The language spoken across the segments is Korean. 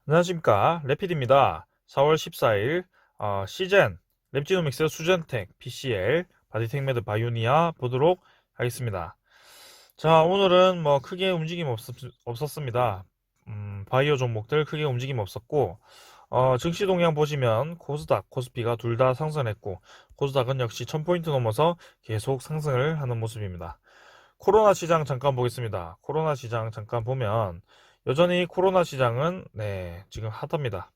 안녕하십니까 래피드입니다. 4월 14일 시젠 랩지노믹스 수젠텍 PCL 바디텍매드 바이오니아 보도록 하겠습니다. 자, 오늘은 뭐 크게 움직임 없었습니다. 바이오 종목들 크게 움직임 없었고, 증시 동향 보시면 코스닥, 코스피가 둘 다 상승했고, 코스닥은 역시 1000포인트 넘어서 계속 상승을 하는 모습입니다. 코로나 시장 잠깐 보겠습니다. 코로나 시장 잠깐 보면 여전히 코로나 시장은 지금 핫합니다.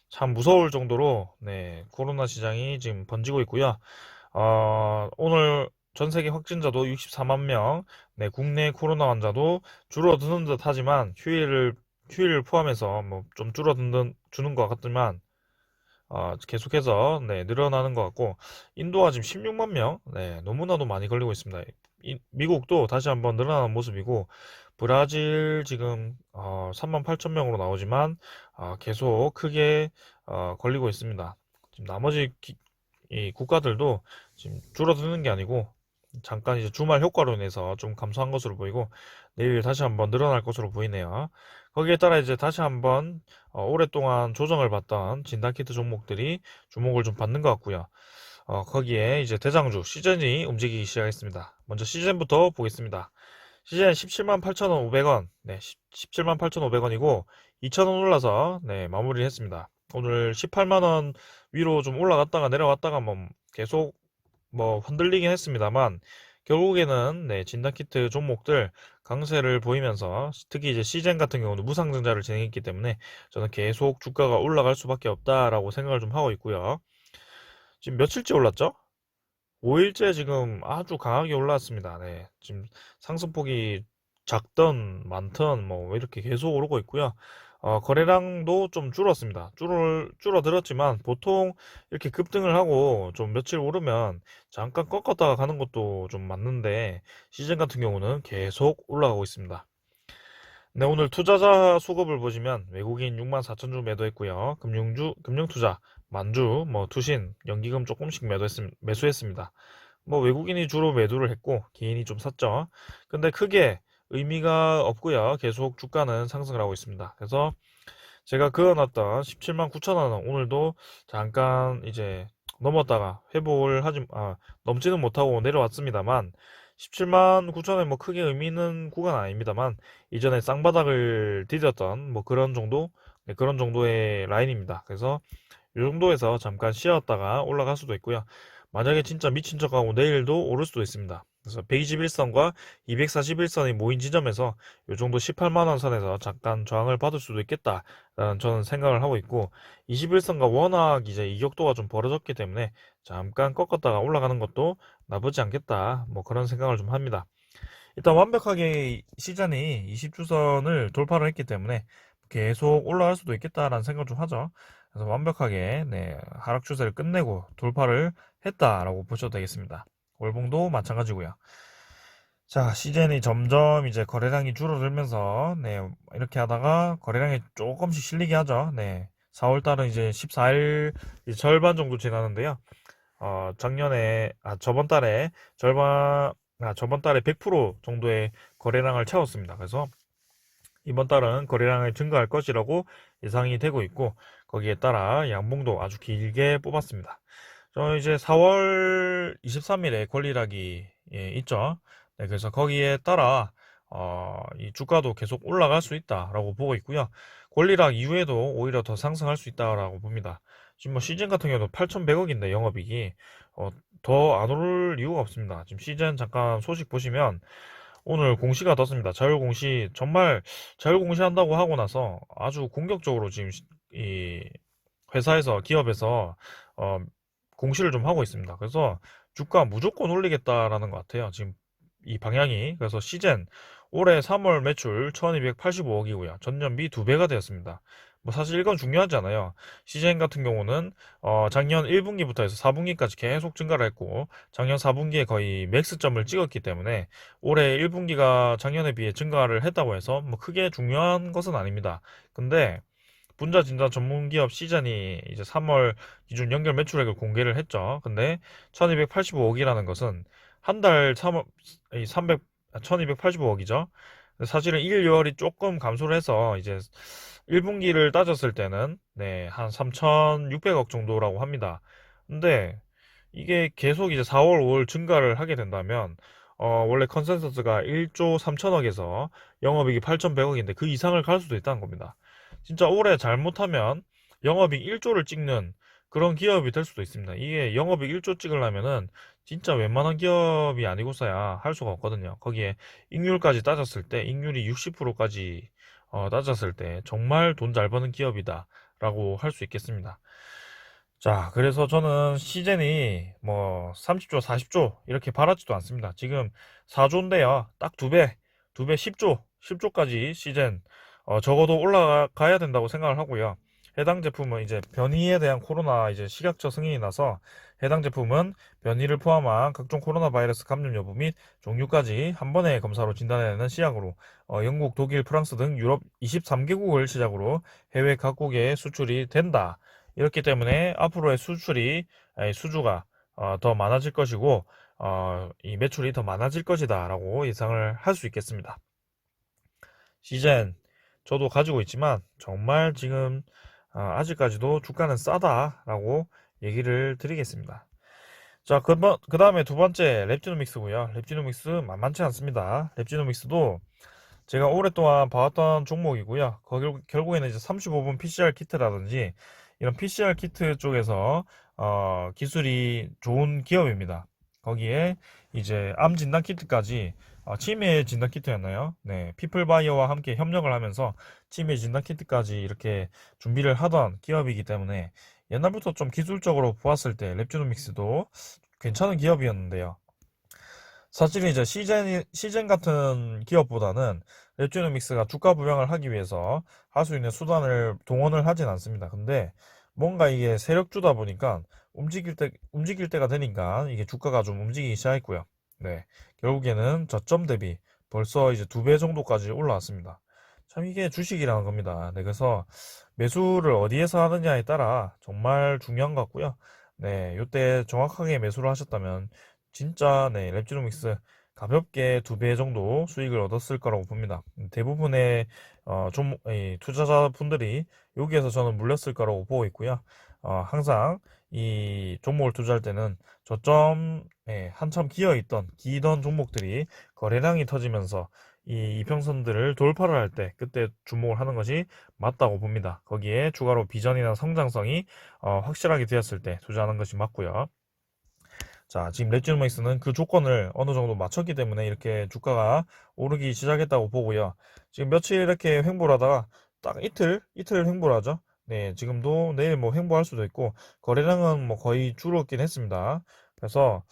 참 무서울 정도로 코로나 시장이 지금 번지고 있고요. 오늘 전 세계 확진자도 64만 명, 국내 코로나 환자도 줄어드는 듯 하지만 휴일을 포함해서 뭐 좀 주는 것 같지만 계속해서 늘어나는 것 같고, 인도가 지금 16만 명, 너무나도 많이 걸리고 있습니다. 미국도 다시 한번 늘어나는 모습이고, 브라질 지금 3만 8천 명으로 나오지만 계속 크게 걸리고 있습니다. 지금 나머지 이 국가들도 지금 줄어드는 게 아니고 잠깐 이제 주말 효과로 인해서 좀 감소한 것으로 보이고, 내일 다시 한번 늘어날 것으로 보이네요. 거기에 따라 이제 다시 한번 오랫동안 조정을 받던 진단키트 종목들이 주목을 좀 받는 것 같고요. 거기에 이제 대장주 시즌이 움직이기 시작했습니다. 먼저 시즌부터 보겠습니다. 시즌 17만 8,500원, 17만 8,500원이고 2,000원 올라서 마무리를 했습니다. 오늘 18만 원 위로 좀 올라갔다가 내려갔다가 뭐 계속 뭐 흔들리긴 했습니다만, 결국에는 진단키트 종목들 강세를 보이면서, 특히 이제 시젠 같은 경우는 무상증자를 진행했기 때문에 저는 계속 주가가 올라갈 수밖에 없다라고 생각을 좀 하고 있고요. 지금 며칠째 올랐죠? 5일째 지금 아주 강하게 올라왔습니다. 지금 상승폭이 작던 많던 뭐 이렇게 계속 오르고 있고요. 거래량도 좀 줄었습니다. 줄어들었지만 보통 이렇게 급등을 하고 좀 며칠 오르면 잠깐 꺾었다가 가는 것도 좀 맞는데, 시즌 같은 경우는 계속 올라가고 있습니다. 네, 오늘 투자자 수급을 보시면 외국인 6만 4천 주 매도했고요. 금융투자, 만주, 뭐 투신, 연기금 조금씩 매수했습니다. 뭐 외국인이 주로 매도를 했고 개인이 좀 샀죠. 근데 크게 의미가 없고요. 계속 주가는 상승을 하고 있습니다. 그래서 제가 그어놨던 17만 9천 원은 오늘도 잠깐 이제 넘었다가 넘지는 못하고 내려왔습니다만, 17만 9천 원이 뭐 크게 의미 있는 구간 아닙니다만, 이전에 쌍바닥을 디뎠던 뭐 그런 정도, 그런 정도의 라인입니다. 그래서 이 정도에서 잠깐 쉬었다가 올라갈 수도 있고요. 만약에 진짜 미친 척하고 내일도 오를 수도 있습니다. 그래서 121선과 241선이 모인 지점에서 이 정도 18만원 선에서 잠깐 저항을 받을 수도 있겠다라는 저는 생각을 하고 있고, 21선과 워낙 이제 이격도가 좀 벌어졌기 때문에 잠깐 꺾었다가 올라가는 것도 나쁘지 않겠다, 뭐 그런 생각을 좀 합니다. 일단 완벽하게 시즌이 20주선을 돌파를 했기 때문에 계속 올라갈 수도 있겠다라는 생각을 좀 하죠. 그래서 완벽하게 하락 추세를 끝내고 돌파를 했다라고 보셔도 되겠습니다. 월봉도 마찬가지고요. 자, 시즌이 점점 이제 거래량이 줄어들면서 이렇게 하다가 거래량이 조금씩 실리게 하죠. 4월 달은 이제 14일 절반 정도 지나는데요. 저번 달에 저번 달에 100% 정도의 거래량을 채웠습니다. 그래서 이번 달은 거래량이 증가할 것이라고 예상이 되고 있고, 거기에 따라 양봉도 아주 길게 뽑았습니다. 저 이제 4월 23일에 권리락이 있죠. 그래서 거기에 따라 이 주가도 계속 올라갈 수 있다라고 보고 있고요. 권리락 이후에도 오히려 더 상승할 수 있다라고 봅니다. 지금 뭐 시즌 같은 경우도 8,100억인데 영업이익이 더 안 오를 이유가 없습니다. 지금 시즌 잠깐 소식 보시면 오늘 공시가 떴습니다. 정말 자율 공시한다고 하고 나서 아주 공격적으로 지금 이 기업에서 어, 공시를 좀 하고 있습니다. 그래서 주가 무조건 올리겠다라는 것 같아요. 지금 이 방향이. 그래서 시젠 올해 3월 매출 1285억이고요. 전년비 2배가 되었습니다. 뭐 사실 이건 중요하지 않아요. 시젠 같은 경우는 작년 1분기부터 해서 4분기까지 계속 증가를 했고, 작년 4분기에 거의 맥스점을 찍었기 때문에 올해 1분기가 작년에 비해 증가를 했다고 해서 뭐 크게 중요한 것은 아닙니다. 근데 분자 진단 전문 기업 시즌이 이제 3월 기준 연결 매출액을 공개를 했죠. 근데 1285억이라는 것은 한 달 3억, 1285억이죠. 사실은 1, 2월이 조금 감소를 해서 이제 1분기를 따졌을 때는 한 3,600억 정도라고 합니다. 근데 이게 계속 이제 4월, 5월 증가를 하게 된다면 원래 컨센서스가 1조 3천억에서 영업이익이 8,100억인데 그 이상을 갈 수도 있다는 겁니다. 진짜 올해 잘못하면 영업이익 1조를 찍는 그런 기업이 될 수도 있습니다. 이게 영업이익 1조 찍으려면은 진짜 웬만한 기업이 아니고서야 할 수가 없거든요. 거기에 익률까지 따졌을 때, 익률이 60%까지 따졌을 때 정말 돈 잘 버는 기업이다 라고 할 수 있겠습니다. 자, 그래서 저는 시젠이 뭐 30조, 40조 이렇게 바라지도 않습니다. 지금 4조인데요. 딱 두 배 10조, 10조까지 시젠 적어도 올라가야 된다고 생각을 하고요. 해당 제품은 이제 변이에 대한 코로나 이제 식약처 승인이 나서 해당 제품은 변이를 포함한 각종 코로나 바이러스 감염 여부 및 종류까지 한 번의 검사로 진단해내는 시약으로 영국, 독일, 프랑스 등 유럽 23개국을 시작으로 해외 각국에 수출이 된다. 이렇기 때문에 앞으로의 수주가 더 많아질 것이고 이 매출이 더 많아질 것이다 라고 예상을 할 수 있겠습니다. 시젠 저도 가지고 있지만 정말 지금 아직까지도 주가는 싸다라고 얘기를 드리겠습니다. 자, 그 다음에 두 번째 랩지노믹스고요. 랩지노믹스 만만치 않습니다. 랩지노믹스도 제가 오랫동안 봐왔던 종목이고요. 결국에는 이제 35분 PCR 키트라든지 이런 PCR 키트 쪽에서 기술이 좋은 기업입니다. 거기에 이제 암 진단 키트까지 치매 진단 키트였나요? 네, 피플바이오와 함께 협력을 하면서 치매 진단 키트까지 이렇게 준비를 하던 기업이기 때문에 옛날부터 좀 기술적으로 보았을 때 랩지노믹스도 괜찮은 기업이었는데요. 사실 이제 시젠 같은 기업보다는 랩지노믹스가 주가 부양을 하기 위해서 할 수 있는 수단을 동원을 하진 않습니다. 근데 뭔가 이게 세력주다 보니까 움직일 때가 되니까 이게 주가가 좀 움직이기 시작했고요. 네. 결국에는 저점 대비 벌써 이제 2배 정도까지 올라왔습니다. 참 이게 주식이라는 겁니다. 네. 그래서 매수를 어디에서 하느냐에 따라 정말 중요한 것 같고요. 네. 요때 정확하게 매수를 하셨다면 진짜 네, 랩지노믹스 가볍게 2배 정도 수익을 얻었을 거라고 봅니다. 대부분의 투자자분들이 여기에서 저는 물렸을 거라고 보고 있고요. 항상 이 종목을 투자할 때는 저점에 한참 기던 종목들이 거래량이 터지면서 이 이평선들을 돌파를 할 때 그때 주목을 하는 것이 맞다고 봅니다. 거기에 추가로 비전이나 성장성이 확실하게 되었을 때 투자하는 것이 맞고요. 자, 지금 랩지노믹스는 그 조건을 어느 정도 맞췄기 때문에 이렇게 주가가 오르기 시작했다고 보고요. 지금 며칠 이렇게 횡보를 하다가 딱 이틀 횡보를 하죠. 네, 지금도 내일 뭐 횡보할 수도 있고 거래량은 뭐 거의 줄었긴 했습니다. 그래서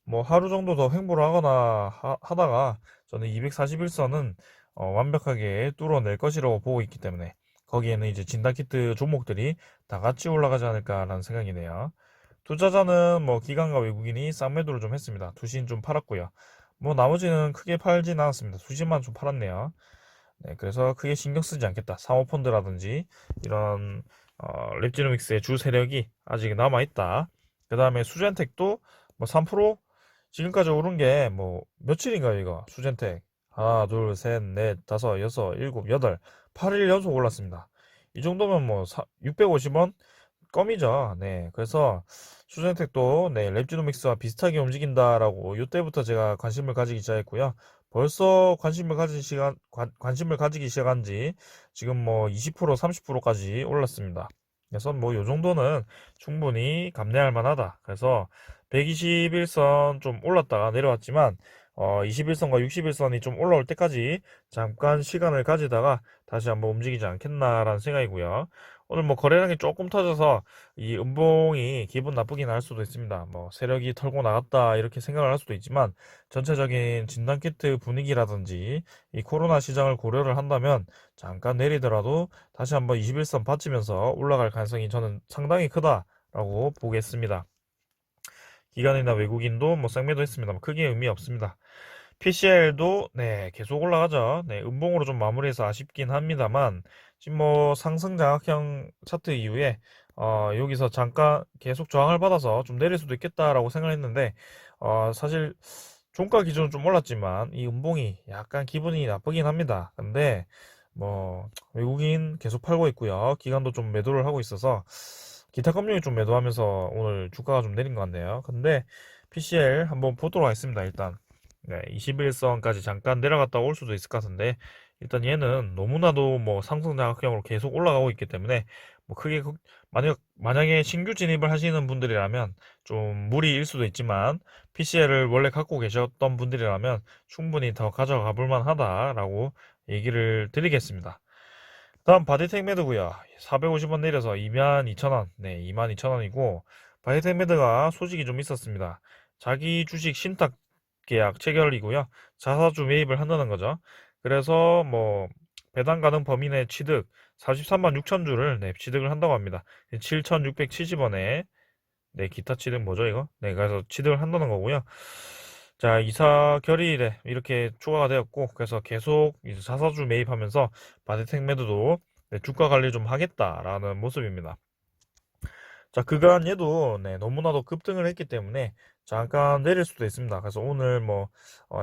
뭐 하루 정도 더 횡보를 하거나 하다가 저는 241선은 완벽하게 뚫어낼 것이라고 보고 있기 때문에 거기에는 이제 진단키트 종목들이 다 같이 올라가지 않을까라는 생각이네요. 투자자는 뭐 기관과 외국인이 쌍매도를 좀 했습니다. 투신 좀 팔았고요. 뭐 나머지는 크게 팔진 않았습니다. 투신만 좀 팔았네요. 네, 그래서 크게 신경 쓰지 않겠다. 사모펀드라든지 이런 랩지노믹스의 주 세력이 아직 남아 있다. 그 다음에 수젠텍도 뭐 3% 지금까지 오른 게 뭐 며칠인가요 이거 수젠텍 하나 둘 셋 넷 다섯 여섯 일곱 여덟 8일 연속 올랐습니다. 이 정도면 뭐 650원 껌이죠. 네. 그래서 수젠텍도 네, 랩지노믹스와 비슷하게 움직인다라고 이때부터 제가 관심을 가지기 시작했고요. 벌써 관심을 가지기 시작한 지 지금 뭐 20%, 30%까지 올랐습니다. 그래서 뭐 요 정도는 충분히 감내할 만하다. 그래서 121선 좀 올랐다가 내려왔지만 21선과 61선이 좀 올라올 때까지 잠깐 시간을 가지다가 다시 한번 움직이지 않겠나라는 생각이고요. 오늘 뭐 거래량이 조금 터져서 이 음봉이 기분 나쁘긴 할 수도 있습니다. 뭐 세력이 털고 나갔다 이렇게 생각을 할 수도 있지만 전체적인 진단키트 분위기라든지 이 코로나 시장을 고려를 한다면 잠깐 내리더라도 다시 한번 21선 받치면서 올라갈 가능성이 저는 상당히 크다라고 보겠습니다. 기관이나 외국인도 뭐 쌍매도 했습니다. 크게 의미 없습니다. PCL도 네, 계속 올라가죠. 네, 음봉으로 좀 마무리해서 아쉽긴 합니다만 지금 뭐 상승 장악형 차트 이후에 여기서 잠깐 계속 저항을 받아서 좀 내릴 수도 있겠다라고 생각을 했는데 사실 종가 기준은 좀 올랐지만 이 음봉이 약간 기분이 나쁘긴 합니다. 근데 뭐 외국인 계속 팔고 있고요. 기관도 좀 매도를 하고 있어서 기타 금융이 좀 매도하면서 오늘 주가가 좀 내린 것 같네요. 근데 PCL 한번 보도록 하겠습니다. 일단 네, 21선까지 잠깐 내려갔다 올 수도 있을 것 같은데 일단 얘는 너무나도 뭐 상승장악형으로 계속 올라가고 있기 때문에 뭐 크게 만약에 신규 진입을 하시는 분들이라면 좀 무리일 수도 있지만 PCL을 원래 갖고 계셨던 분들이라면 충분히 더 가져가 볼 만하다라고 얘기를 드리겠습니다. 다음 바디텍 매드고요. 450원 내려서 22,000원. 네, 22,000원이고 바디텍 매드가 소식이 좀 있었습니다. 자기 주식 신탁 계약 체결이고요. 자사주 매입을 한다는 거죠. 그래서 뭐 배당 가능 범위 내 취득 43만 6천 주를 네, 취득을 한다고 합니다. 7,670원에 네, 기타 취득 뭐죠, 이거? 네, 그래서 취득을 한다는 거고요. 자, 이사 결의일에 이렇게 추가가 되었고, 그래서 계속 이제 자사주 매입하면서 바디텍 매도도 네, 주가 관리 좀 하겠다라는 모습입니다. 자, 그간 얘도 네, 너무나도 급등을 했기 때문에 잠깐 내릴 수도 있습니다. 그래서 오늘 뭐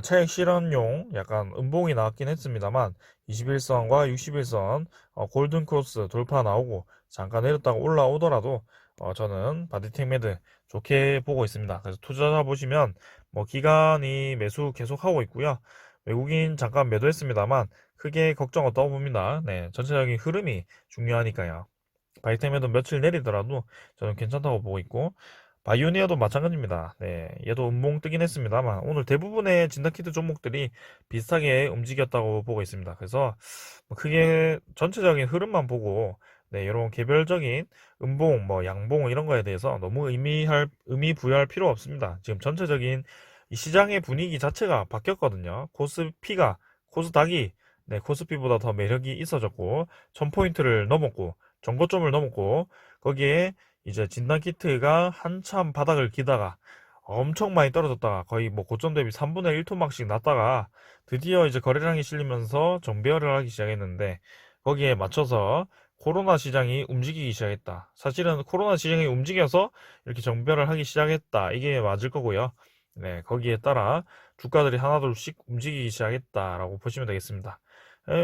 차익 실현용 약간 음봉이 나왔긴 했습니다만 21선과 61선 골든 크로스 돌파 나오고 잠깐 내렸다가 올라오더라도 저는 바디텍 매드 좋게 보고 있습니다. 그래서 투자자 보시면 뭐 기간이 매수 계속 하고 있고요. 외국인 잠깐 매도했습니다만 크게 걱정 없다고 봅니다. 네, 전체적인 흐름이 중요하니까요. 바이템에도 며칠 내리더라도 저는 괜찮다고 보고 있고 바이오니아도 마찬가지입니다. 네, 얘도 음봉 뜨긴 했습니다만 오늘 대부분의 진단키트 종목들이 비슷하게 움직였다고 보고 있습니다. 그래서 뭐 크게 전체적인 흐름만 보고 네, 이런 개별적인 음봉, 뭐 양봉 이런 거에 대해서 너무 의미 부여할 필요 없습니다. 지금 전체적인 이 시장의 분위기 자체가 바뀌었거든요. 코스닥이 네, 코스피보다 더 매력이 있어졌고 1000포인트를 넘었고 정고점을 넘었고 거기에 이제 진단키트가 한참 바닥을 기다가 엄청 많이 떨어졌다가 거의 뭐 고점 대비 3분의 1 토막씩 났다가 드디어 이제 거래량이 실리면서 정배열을 하기 시작했는데 거기에 맞춰서 코로나 시장이 움직이기 시작했다. 사실은 코로나 시장이 움직여서 이렇게 정배열을 하기 시작했다. 이게 맞을 거고요. 네, 거기에 따라 주가들이 하나둘씩 움직이기 시작했다라고 보시면 되겠습니다.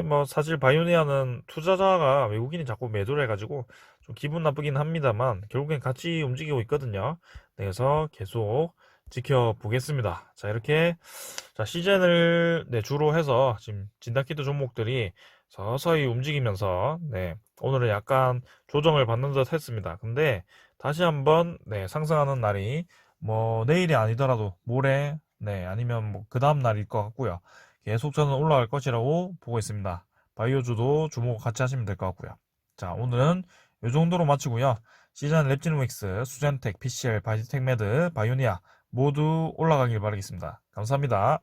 뭐 사실 바이오니아는 투자자가 외국인이 자꾸 매도를 해가지고 좀 기분 나쁘긴 합니다만 결국엔 같이 움직이고 있거든요. 네, 그래서 계속 지켜보겠습니다. 자, 이렇게 자 시즌을 네, 주로 해서 지금 진단키트 종목들이 서서히 움직이면서 네, 오늘은 약간 조정을 받는 듯 했습니다. 근데 다시 한번 네, 상승하는 날이 뭐 내일이 아니더라도 모레 네, 아니면 뭐 그 다음 날일 것 같고요. 계속 저는 올라갈 것이라고 보고 있습니다. 바이오주도 주목 같이 하시면 될 것 같고요. 자, 오늘은 이 정도로 마치고요. 시전 랩지노믹스, 수젠텍, PCL, 바이오텍메드, 바이오니아 모두 올라가길 바라겠습니다. 감사합니다.